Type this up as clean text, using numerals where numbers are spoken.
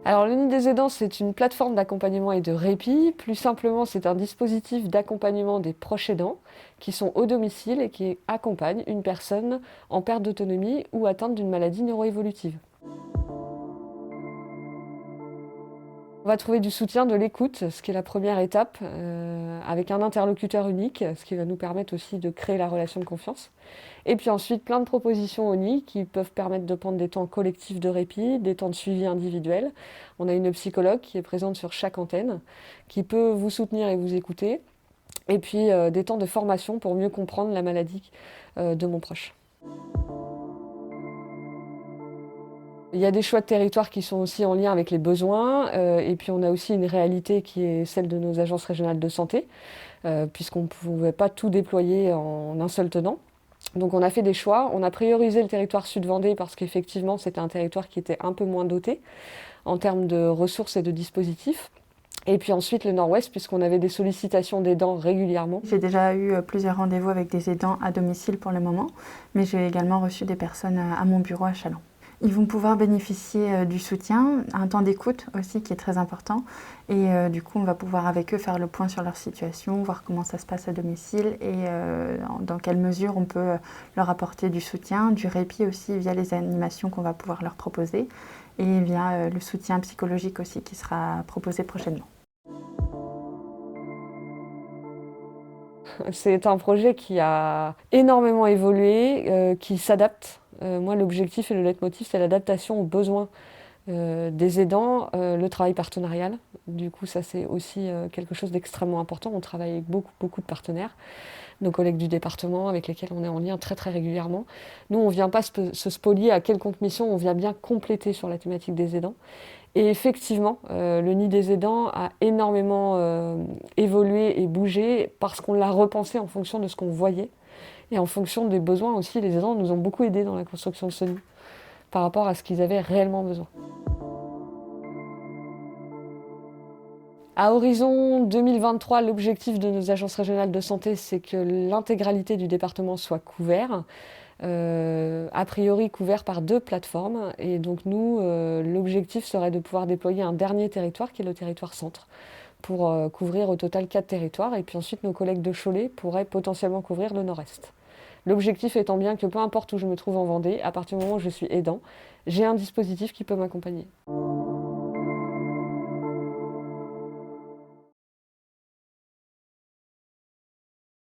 Alors le Nid des aidants, c'est une plateforme d'accompagnement et de répit. Plus simplement, c'est un dispositif d'accompagnement des proches aidants qui sont au domicile et qui accompagnent une personne en perte d'autonomie ou atteinte d'une maladie neuroévolutive. On va trouver du soutien, de l'écoute, ce qui est la première étape, avec un interlocuteur unique, ce qui va nous permettre aussi de créer la relation de confiance. Et puis ensuite, plein de propositions au nid qui peuvent permettre de prendre des temps collectifs de répit, des temps de suivi individuel. On a une psychologue qui est présente sur chaque antenne, qui peut vous soutenir et vous écouter. Et puis des temps de formation pour mieux comprendre la maladie de mon proche. Il y a des choix de territoire qui sont aussi en lien avec les besoins, et puis on a aussi une réalité qui est celle de nos agences régionales de santé, puisqu'on ne pouvait pas tout déployer en un seul tenant. Donc on a fait des choix, on a priorisé le territoire Sud-Vendée parce qu'effectivement c'était un territoire qui était un peu moins doté en termes de ressources et de dispositifs. Et puis ensuite le Nord-Ouest, puisqu'on avait des sollicitations d'aidants régulièrement. J'ai déjà eu plusieurs rendez-vous avec des aidants à domicile pour le moment, mais j'ai également reçu des personnes à mon bureau à Châlons. Ils vont pouvoir bénéficier du soutien, un temps d'écoute aussi qui est très important. Et du coup, on va pouvoir avec eux faire le point sur leur situation, voir comment ça se passe à domicile et dans quelle mesure on peut leur apporter du soutien, du répit aussi via les animations qu'on va pouvoir leur proposer et via le soutien psychologique aussi qui sera proposé prochainement. C'est un projet qui a énormément évolué, qui s'adapte. Moi, l'objectif et le leitmotiv, c'est l'adaptation aux besoins des aidants, le travail partenarial. Du coup, ça, c'est aussi quelque chose d'extrêmement important. On travaille avec beaucoup de partenaires, nos collègues du département avec lesquels on est en lien très très régulièrement. Nous, on ne vient pas se spolier à quelconque mission, on vient bien compléter sur la thématique des aidants. Et effectivement, le Nid des aidants a énormément évolué et bougé parce qu'on l'a repensé en fonction de ce qu'on voyait et en fonction des besoins aussi. Les aidants nous ont beaucoup aidés dans la construction de ce nid par rapport à ce qu'ils avaient réellement besoin. À horizon 2023, l'objectif de nos agences régionales de santé, c'est que l'intégralité du département soit couvert. A priori couvert par 2 plateformes. Et donc nous, l'objectif serait de pouvoir déployer un dernier territoire, qui est le territoire centre, pour couvrir au total 4 territoires. Et puis ensuite, nos collègues de Cholet pourraient potentiellement couvrir le nord-est. L'objectif étant bien que peu importe où je me trouve en Vendée, à partir du moment où je suis aidant, j'ai un dispositif qui peut m'accompagner.